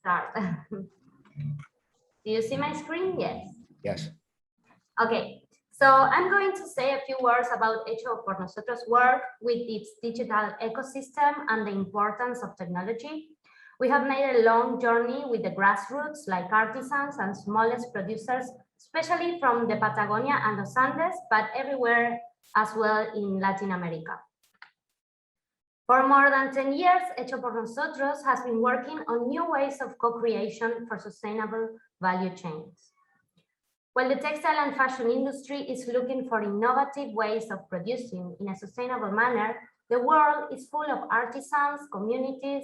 start. Do you see my screen? Yes. Yes. Okay, so I'm going to say a few words about Hecho por Nosotros work with its digital ecosystem and the importance of technology. We have made a long journey with the grassroots, like artisans and smallest producers, especially from the Patagonia and Los Andes, but everywhere as well in Latin America. For more than 10 years, Hecho por Nosotros has been working on new ways of co-creation for sustainable value chains. While the textile and fashion industry is looking for innovative ways of producing in a sustainable manner, the world is full of artisans, communities,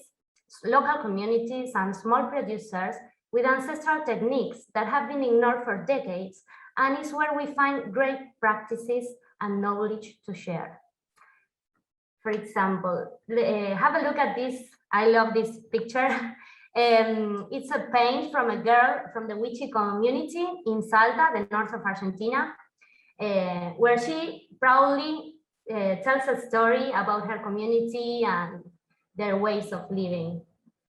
local communities, and small producers with ancestral techniques that have been ignored for decades, and is where we find great practices and knowledge to share. For example, have a look at this. I love this picture. It's a paint from a girl from the Wichi community in Salta, the north of Argentina, where she proudly tells a story about her community and their ways of living.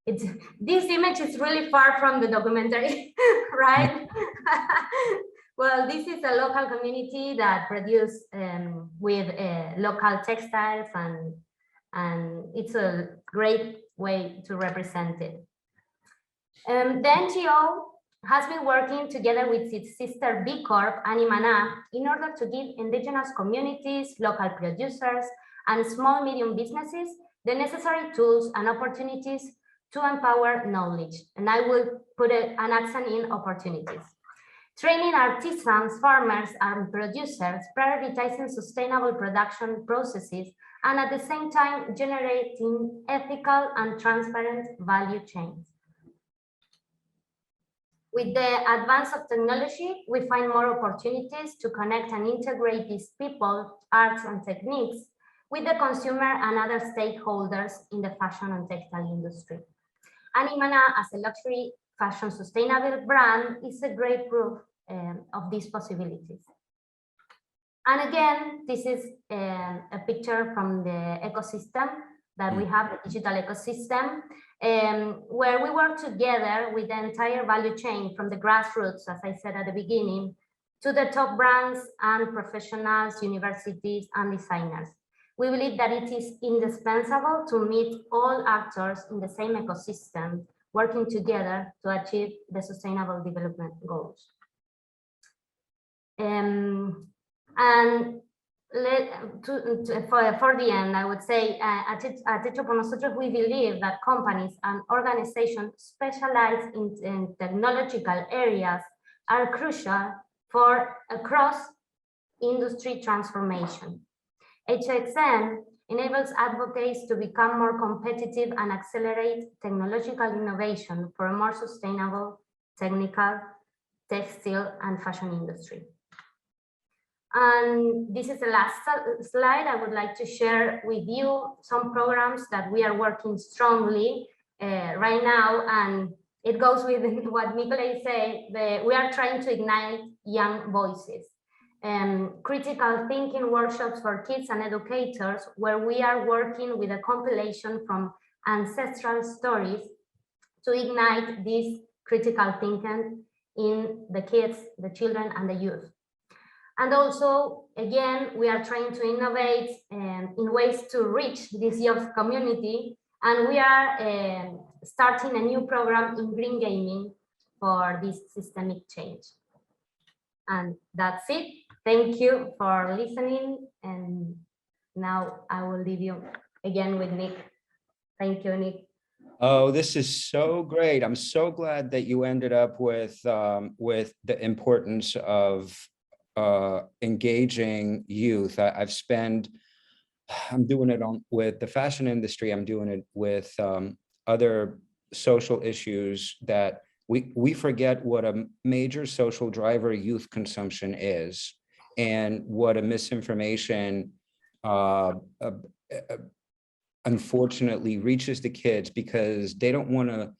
This image is really far from the documentary, right? Well, this is a local community that produce with local textiles, and it's a great way to represent it. The NGO has been working together with its sister B Corp, Animana, in order to give indigenous communities, local producers, and small medium businesses the necessary tools and opportunities to empower knowledge. And I will put an accent in opportunities. Training artisans, farmers, and producers, prioritizing sustainable production processes, and at the same time generating ethical and transparent value chains. With the advance of technology, we find more opportunities to connect and integrate these people, arts, and techniques with the consumer and other stakeholders in the fashion and textile industry. Animana, as a luxury fashion sustainable brand, is a great proof of these possibilities. And again, this is a picture from the ecosystem that we have, the digital ecosystem, where we work together with the entire value chain from the grassroots, as I said at the beginning, to the top brands and professionals, universities, and designers. We believe that it is indispensable to meet all actors in the same ecosystem, working together to achieve the sustainable development goals. And for the end, I would say at Hecho por Nosotros, we believe that companies and organizations specialized in technological areas are crucial for a cross-industry transformation. HxN enables advocates to become more competitive and accelerate technological innovation for a more sustainable technical, textile, and fashion industry. And this is the last slide. I would like to share with you some programs that we are working strongly right now, and it goes with what Nicolai said. We are trying to ignite young voices. Critical thinking workshops for kids and educators, where we are working with a compilation from ancestral stories to ignite this critical thinking in the kids, the children, and the youth. And also, again, we are trying to innovate in ways to reach this youth community. And we are starting a new program in green gaming for this systemic change. And that's it. Thank you for listening. And now I will leave you again with Nick. Thank you, Nick. Oh, this is so great. I'm so glad that you ended up with the importance of engaging youth. I'm doing it with the fashion industry. I'm doing it with other social issues that we forget what a major social driver youth consumption is, and what a misinformation unfortunately reaches the kids, because they don't want to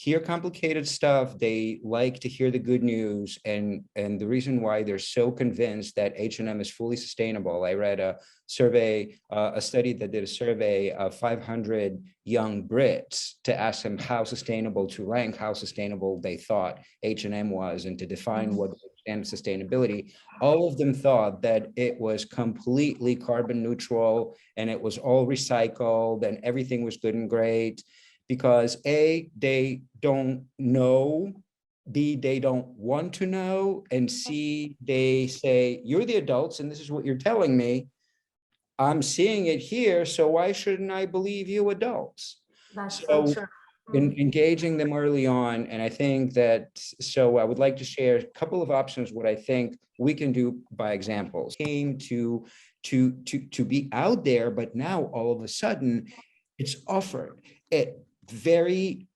hear complicated stuff. They like to hear the good news. And the reason why they're so convinced that H&M is fully sustainable. I read a survey, a study that did a survey of 500 young Brits to ask them how sustainable, to rank how sustainable they thought H&M was and to define what and sustainability. All of them thought that it was completely carbon neutral and it was all recycled and everything was good and great. Because A, they don't know, B, they don't want to know, and C, they say, you're the adults and this is what you're telling me. I'm seeing it here, so why shouldn't I believe you adults? That's So so true. engaging them early on, and I think that, so I would like to share a couple of options, what I think we can do by examples. Came to be out there, but now all of a sudden it's offered at very,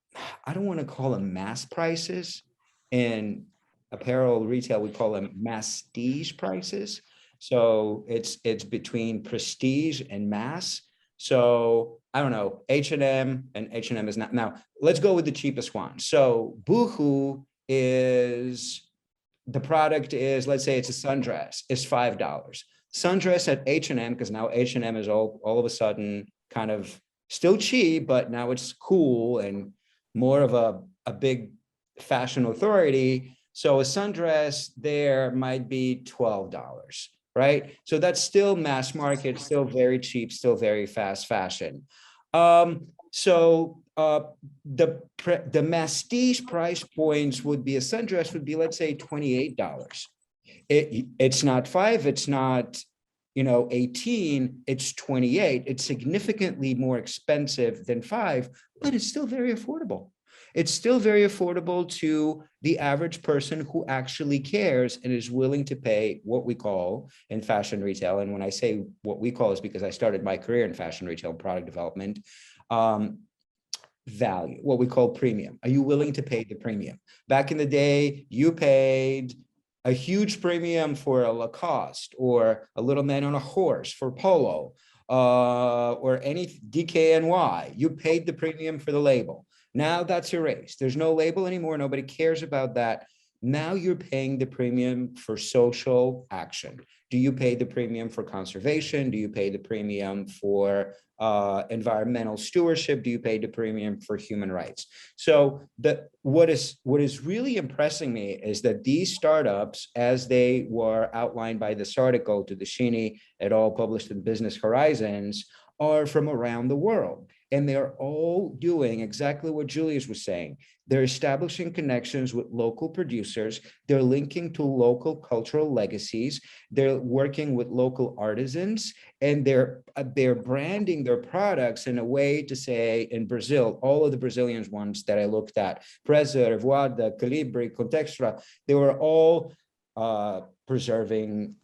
I don't want to call them mass prices. In apparel retail, we call them masstige prices. So it's between prestige and mass. So I don't know, H&M, and H&M is not. Now, let's go with the cheapest one. So Boohoo is, the product is, let's say it's a sundress, is $5. Sundress at H&M, because now H&M is all of a sudden kind of still cheap, but now it's cool and more of a big fashion authority. So a sundress there might be $12, right? So that's still mass market, still very cheap, still very fast fashion. So the masstige price points would be, a sundress would be, let's say, $28. It's not 5, it's not, 18, it's 28. It's significantly more expensive than 5, but it's still very affordable. It's still very affordable to the average person who actually cares and is willing to pay what we call in fashion retail. And when I say what we call, is because I started my career in fashion retail product development, value, what we call premium. Are you willing to pay the premium? Back in the day, you paid a huge premium for a Lacoste or a little man on a horse for Polo, or any DKNY. You paid the premium for the label. Now that's erased. There's no label anymore. Nobody cares about that. Now you're paying the premium for social action. Do you pay the premium for conservation? Do you pay the premium for environmental stewardship? Do you pay the premium for human rights? So what is really impressing me is that these startups, as they were outlined by this article to Dashini et al., published in Business Horizons, are from around the world. And they're all doing exactly what Julius was saying. They're establishing connections with local producers. They're linking to local cultural legacies. They're working with local artisans, and they're branding their products in a way to say, in Brazil, all of the Brazilian ones that I looked at, Preza, Revoada, Colibri, Contextra, they were all preserving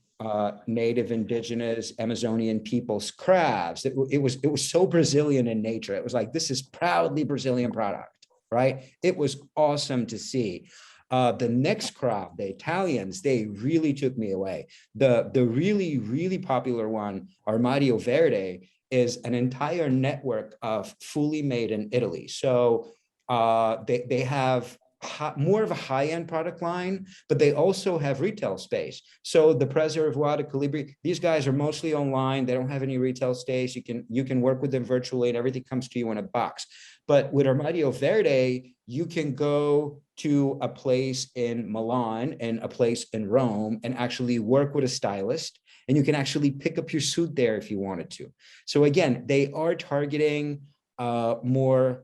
native, indigenous, Amazonian people's crafts. It was so Brazilian in nature. It was like, this is proudly Brazilian product, right? It was awesome to see. The next crop, the Italians, they really took me away. The really, really popular one, Armadio Verde, is an entire network of fully made in Italy. So they have more of a high-end product line, but they also have retail space. So the Preservoir, the Colibri, these guys are mostly online. They don't have any retail space. You can work with them virtually and everything comes to you in a box. But with Armadio Verde, you can go to a place in Milan and a place in Rome and actually work with a stylist, and you can actually pick up your suit there if you wanted to. So again, they are targeting more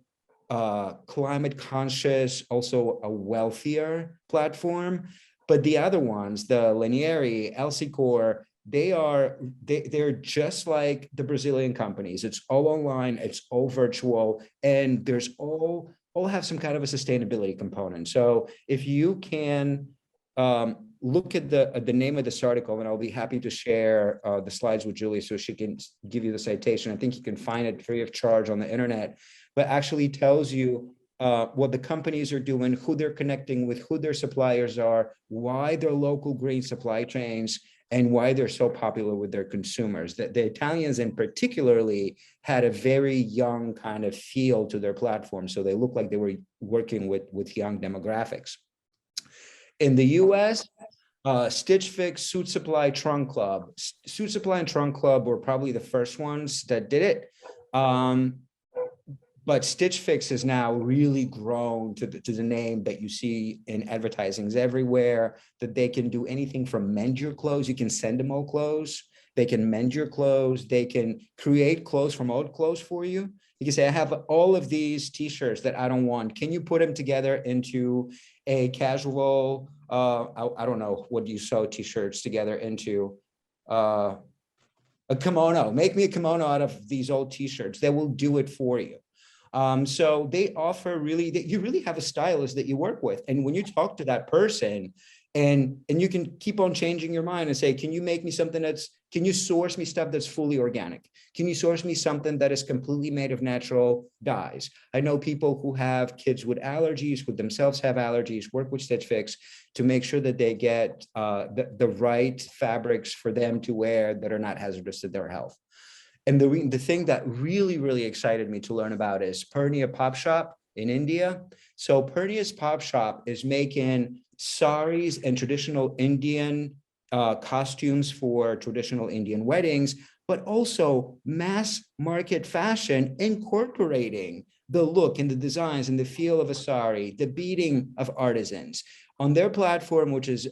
climate conscious, also a wealthier platform. But the other ones, the Lanieri, Elsicor, they're just like the Brazilian companies. It's all online, it's all virtual, and there's all have some kind of a sustainability component. So if you can look at the name of this article, and I'll be happy to share the slides with Julie so she can give you the citation. I think you can find it free of charge on the internet, but actually tells you what the companies are doing, who they're connecting with, who their suppliers are, why they're local green supply chains, and why they're so popular with their consumers. That the Italians in particularly had a very young kind of feel to their platform. So they looked like they were working with young demographics. In the US, Stitch Fix, Suit Supply, Trunk Club. Suit Supply and Trunk Club were probably the first ones that did it. But Stitch Fix has now really grown to the name that you see in advertisings everywhere, that they can do anything from mend your clothes. You can send them old clothes. They can mend your clothes. They can create clothes from old clothes for you. You can say, I have all of these t-shirts that I don't want. Can you put them together into a casual, I don't know, what do you sew t-shirts together into? A kimono. Make me a kimono out of these old t-shirts. They will do it for you. So they offer really, you really have a stylist that you work with. And when you talk to that person, and you can keep on changing your mind and say, can you make me something can you source me stuff that's fully organic? Can you source me something that is completely made of natural dyes? I know people who have kids with allergies, who themselves have allergies, work with Stitch Fix to make sure that they get the right fabrics for them to wear that are not hazardous to their health. And the thing that really, really excited me to learn about is Purnia Pop Shop in India. So Purnia's Pop Shop is making saris and traditional Indian costumes for traditional Indian weddings, but also mass market fashion, incorporating the look and the designs and the feel of a sari, the beading of artisans on their platform, which is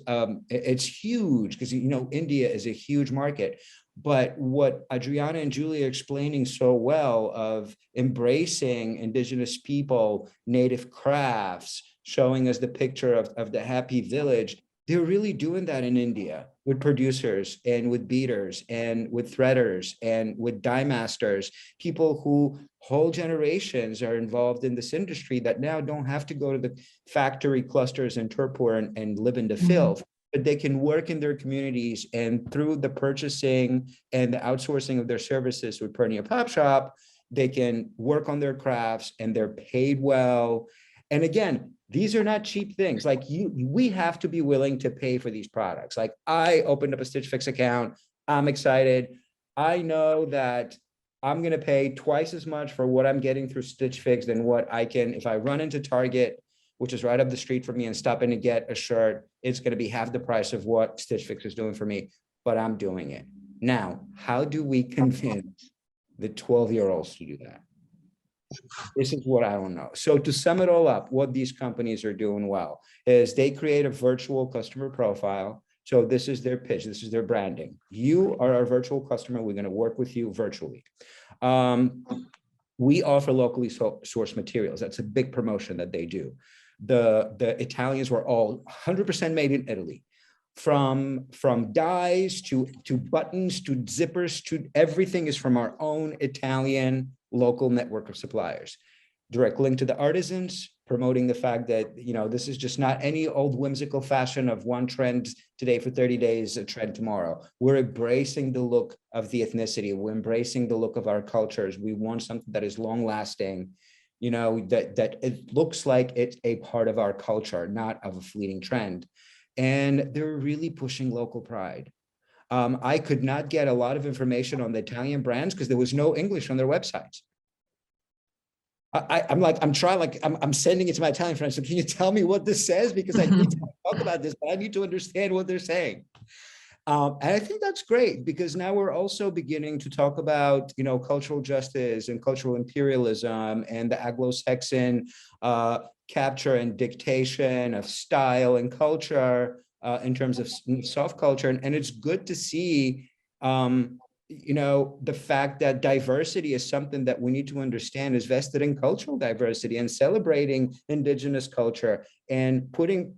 it's huge because India is a huge market. But what Adriana and Julia are explaining so well of embracing indigenous people, native crafts, showing us the picture of the happy village, they're really doing that in India with producers and with beaters and with threaders and with dye masters, people who whole generations are involved in this industry that now don't have to go to the factory clusters in Tirupur and live in the filth. But they can work in their communities, and through the purchasing and the outsourcing of their services with Purnia Pop Shop, they can work on their crafts and they're paid well. And again, these are not cheap things. Like we have to be willing to pay for these products. Like I opened up a Stitch Fix account. I'm excited. I know that I'm going to pay twice as much for what I'm getting through Stitch Fix than what I can, if I run into Target, which is right up the street from me, and stop in to get a shirt, it's going to be half the price of what Stitch Fix is doing for me, but I'm doing it. Now, how do we convince the 12-year-olds to do that? This is what I don't know. So to sum it all up, what these companies are doing well is they create a virtual customer profile. So this is their pitch. This is their branding. You are our virtual customer. We're going to work with you virtually. We offer locally sourced materials. That's a big promotion that they do. The Italians were all 100% made in Italy, from dyes to buttons to zippers to everything is from our own Italian local network of suppliers. Direct link to the artisans, promoting the fact that this is just not any old whimsical fashion of one trend today for 30 days, a trend tomorrow. We're embracing the look of the ethnicity. We're embracing the look of our cultures. We want something that is long lasting, that it looks like it's a part of our culture, not of a fleeting trend. And they're really pushing local pride. I could not get a lot of information on the Italian brands because there was no English on their websites. I'm sending it to my Italian friends. So can you tell me what this says? Because I need to talk about this, but I need to understand what they're saying. And I think that's great because now we're also beginning to talk about, cultural justice and cultural imperialism and the Anglo-Saxon capture and dictation of style and culture in terms of soft culture. And it's good to see, the fact that diversity is something that we need to understand is vested in cultural diversity, and celebrating indigenous culture and putting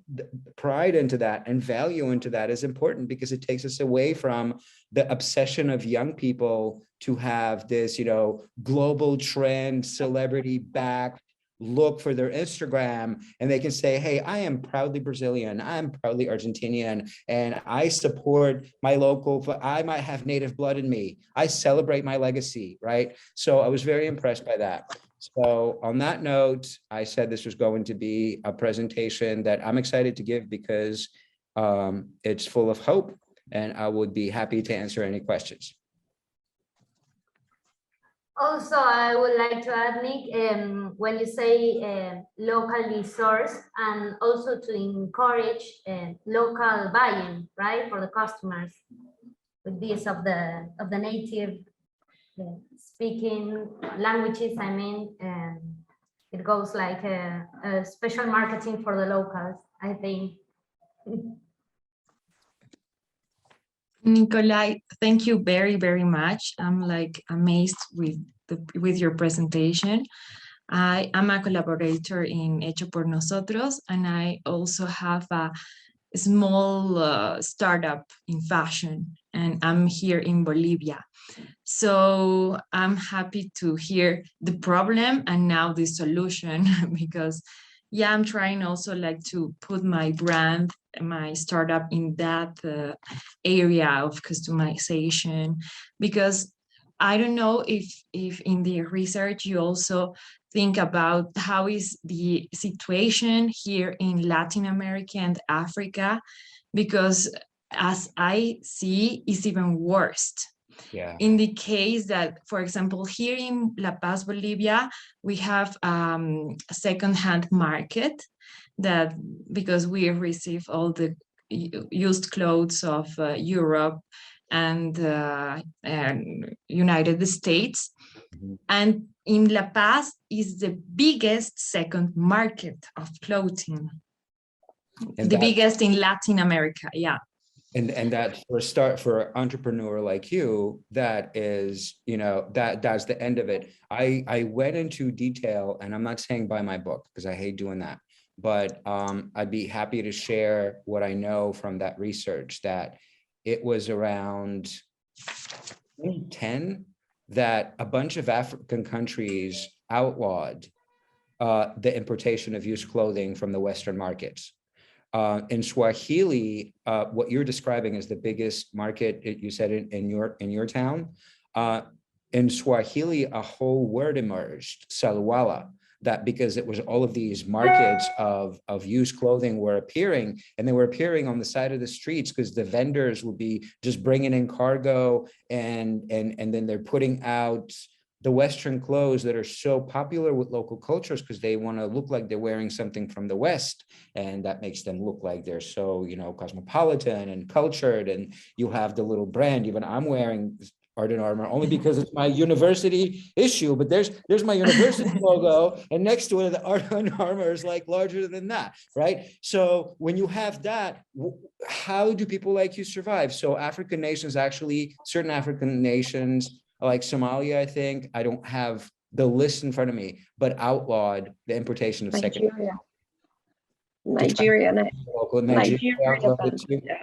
pride into that and value into that is important because it takes us away from the obsession of young people to have this, global trend, celebrity backed look for their Instagram, and they can say, hey, I am proudly Brazilian, I'm proudly Argentinian, and I support my local, I might have native blood in me. I celebrate my legacy, right? So I was very impressed by that. So on that note, I said this was going to be a presentation that I'm excited to give because it's full of hope. and I would be happy to answer any questions. Also, I would like to add, Nick, when you say locally sourced, and also to encourage local buying, right, for the customers with this of the native speaking languages. I mean, it goes like a special marketing for the locals, I think. Nikolai, thank you very, very much. I'm like amazed with your presentation. I am a collaborator in Hecho por Nosotros, and I also have a small startup in fashion, and I'm here in Bolivia. So I'm happy to hear the problem and now the solution because yeah, I'm trying also like to put my brand, my startup in that area of customization, because I don't know if in the research you also think about how is the situation here in Latin America and Africa, because as I see, it's even worse. Yeah. In the case that, for example, here in La Paz, Bolivia, we have a second-hand market that, because we receive all the used clothes of Europe and United States. Mhm. And in La Paz is the biggest second market of clothing. And the that- biggest in Latin America, yeah. And that for an entrepreneur like you, that is, that's the end of it. I went into detail, and I'm not saying buy my book because I hate doing that, but I'd be happy to share what I know from that research, that it was around 2010 that a bunch of African countries outlawed the importation of used clothing from the Western markets. In Swahili, what you're describing is the biggest market, you said in your town. In Swahili, a whole word emerged, salwala, that because it was all of these markets of used clothing were appearing, and they were appearing on the side of the streets because the vendors would be just bringing in cargo, and then they're putting out the Western clothes that are so popular with local cultures because they want to look like they're wearing something from the West, and that makes them look like they're so, cosmopolitan and cultured. And you have the little brand. Even I'm wearing Art and Armor only because it's my university issue, but there's my university logo, and next to it, the Art and Armor is like larger than that, right? So when you have that, how do people like you survive? So African nations, actually, certain African nations, like Somalia, I think, I don't have the list in front of me, but outlawed the importation of Nigeria. Nigeria Nigeria outlawed it too. yeah.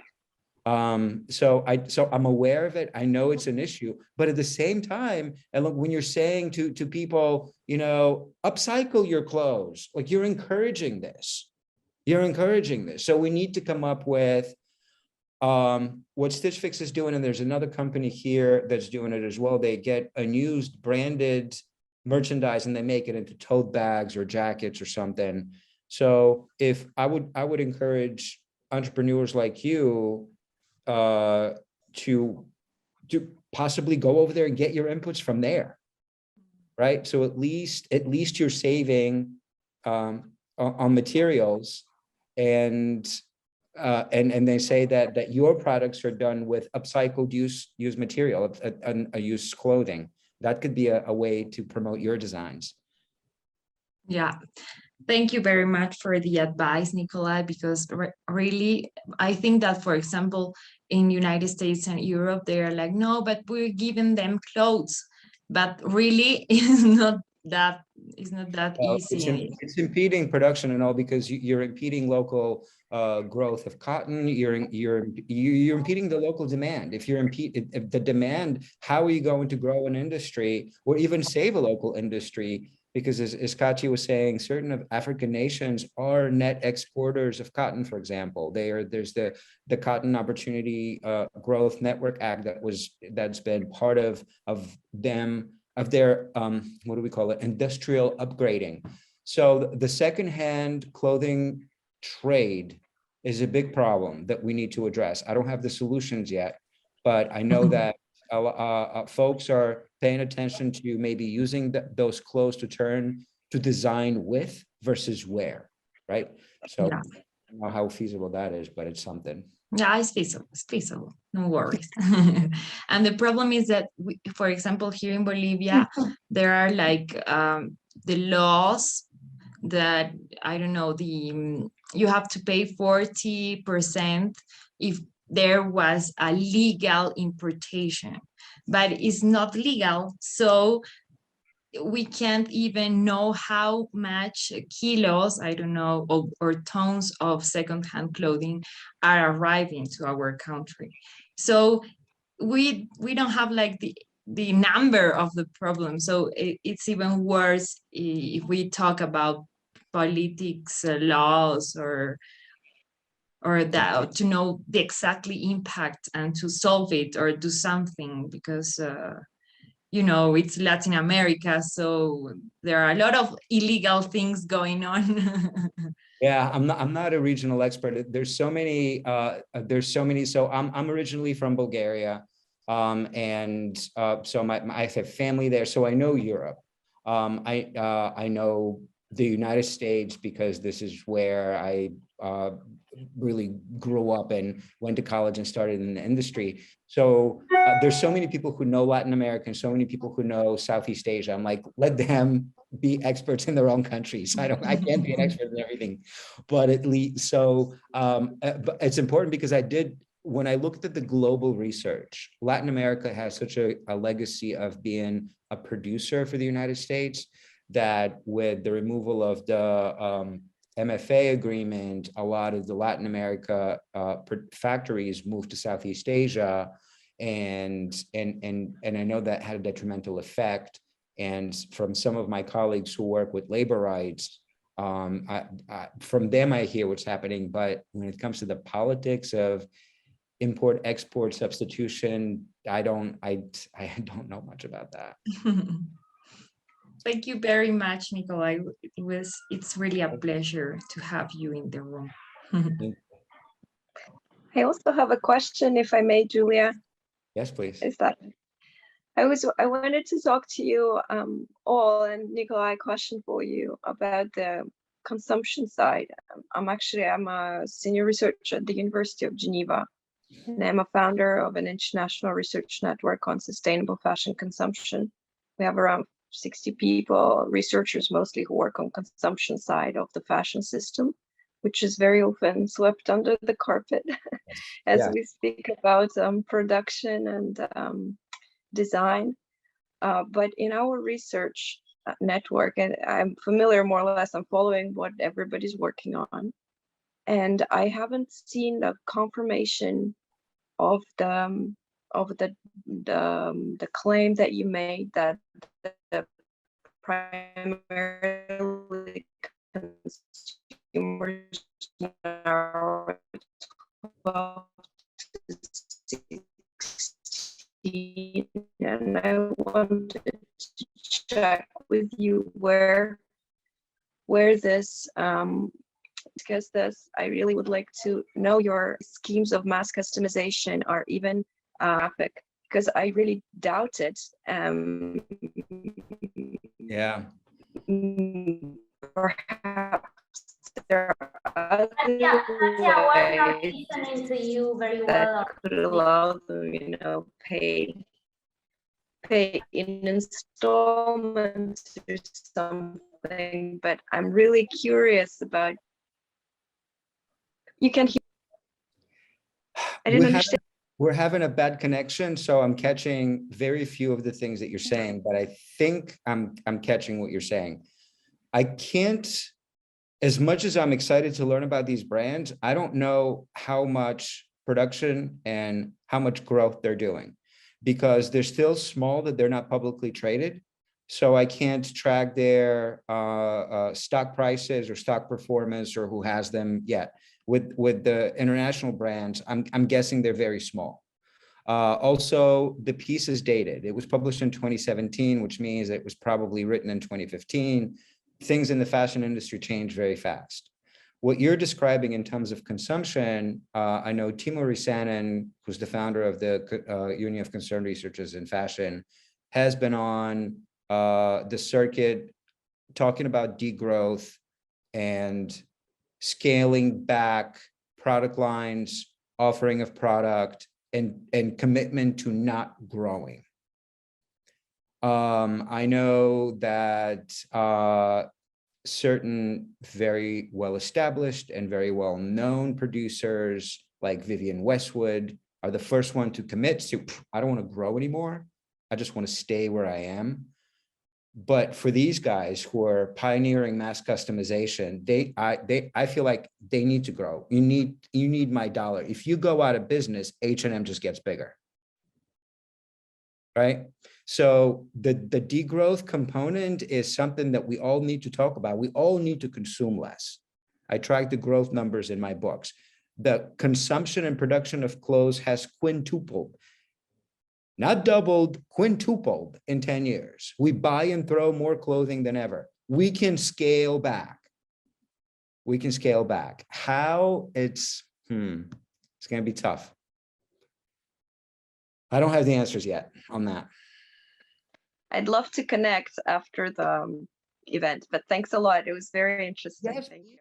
So I'm aware of it. I know it's an issue, but at the same time, and look, when you're saying to people, upcycle your clothes, like you're encouraging this. So we need to come up with what Stitch Fix is doing, and there's another company here that's doing it as well. They get unused branded merchandise and they make it into tote bags or jackets or something. So if I would encourage entrepreneurs like you to possibly go over there and get your inputs from there, right? So at least you're saving on materials, and they say that your products are done with upcycled used material, a used clothing. That could be a way to promote your designs. Yeah, thank you very much for the advice, Nikolai, because really, I think that, for example, in United States and Europe, they are like, no, but we're giving them clothes, but really it's not that easy. It's impeding production and all, because you're impeding local growth of cotton. You're impeding the local demand. If if the demand, how are you going to grow an industry or even save a local industry? Because as Kachi was saying, certain of African nations are net exporters of cotton, for example. There's the Cotton Opportunity Growth Network Act that's been part of their what do we call it, industrial upgrading. So the secondhand clothing trade is a big problem that we need to address. I don't have the solutions yet, but I know that folks are paying attention to maybe using those clothes to design with versus wear, right? So Yeah. I don't know how feasible that is, but it's something. Yeah, it's feasible. It's feasible. No worries. And the problem is that, for example, here in Bolivia, there are like the laws that, I don't know, you have to pay 40% if there was a legal importation, but it's not legal. So we can't even know how much kilos, I don't know, or tons of secondhand clothing are arriving to our country. So we don't have like the number of the problem. So it's even worse if we talk about politics, laws, or that, to know the exactly impact and to solve it or do something, because you know, it's Latin America, so there are a lot of illegal things going on. Yeah, I'm not a regional expert. There's so many, so I'm originally from Bulgaria. And so I have family there, so I know Europe. I know the United States because this is where I really grew up and went to college and started in the industry. So there's so many people who know Latin America and so many people who know Southeast Asia. I'm like, let them be experts in their own countries. I can't be an expert in everything, but at least, so but it's important because when I looked at the global research, Latin America has such a legacy of being a producer for the United States that with the removal of the MFA agreement, a lot of the Latin America factories moved to Southeast Asia, and I know that had a detrimental effect. And from some of my colleagues who work with labor rights, from them I hear what's happening. But when it comes to the politics of import-export substitution, I don't know much about that. Thank you very much, Nikolai. It's really a pleasure to have you in the room. I also have a question, if I may, Julia. Yes, please. Is that I wanted to talk to you all, and Nikolai, question for you about the consumption side. I'm a senior researcher at the University of Geneva, and I'm a founder of an international research network on sustainable fashion consumption. We have around 60 people, researchers mostly, who work on consumption side of the fashion system, which is very often swept under the carpet as we speak about production and design. But in our research network, and I'm familiar more or less, I'm following what everybody's working on, and I haven't seen the confirmation of the claim that you made that the primarily consumers are 12 to 16, and I wanted to check with you where this discuss this. I really would like to know your schemes of mass customization are even graphic, because I really doubt it. Yeah. Perhaps there are other we're not ways listening to you very that well. could allow them, pay in installments or something. But I'm really curious about. You can hear. I didn't understand. We're having a bad connection, so I'm catching very few of the things that you're saying, but I think I'm catching what you're saying. I can't, as much as I'm excited to learn about these brands, I don't know how much production and how much growth they're doing, because they're still small, that they're not publicly traded. So I can't track their stock prices or stock performance or who has them yet. With the international brands, I'm guessing they're very small. Also, the piece is dated. It was published in 2017, which means it was probably written in 2015. Things in the fashion industry change very fast. what you're describing in terms of consumption, I know Timo Risanen, who's the founder of the Union of Concerned Researchers in Fashion, has been on the circuit talking about degrowth and scaling back product lines, offering of product, and commitment to not growing. I know that certain very well-established and very well-known producers like Vivienne Westwood are the first one to commit to, I don't want to grow anymore. I just want to stay where I am. But for these guys who are pioneering mass customization, I feel like they need to grow. You need my dollar. If you go out of business, H&M just gets bigger, right? So the degrowth component is something that we all need to talk about. We all need to consume less. I track the growth numbers in my books. The consumption and production of clothes has quintupled. Not doubled, quintupled in 10 years. We buy and throw more clothing than ever. We can scale back. We can scale back. How? It's going to be tough. I don't have the answers yet on that. I'd love to connect after the event, but thanks a lot. It was very interesting. Yes. Thank you.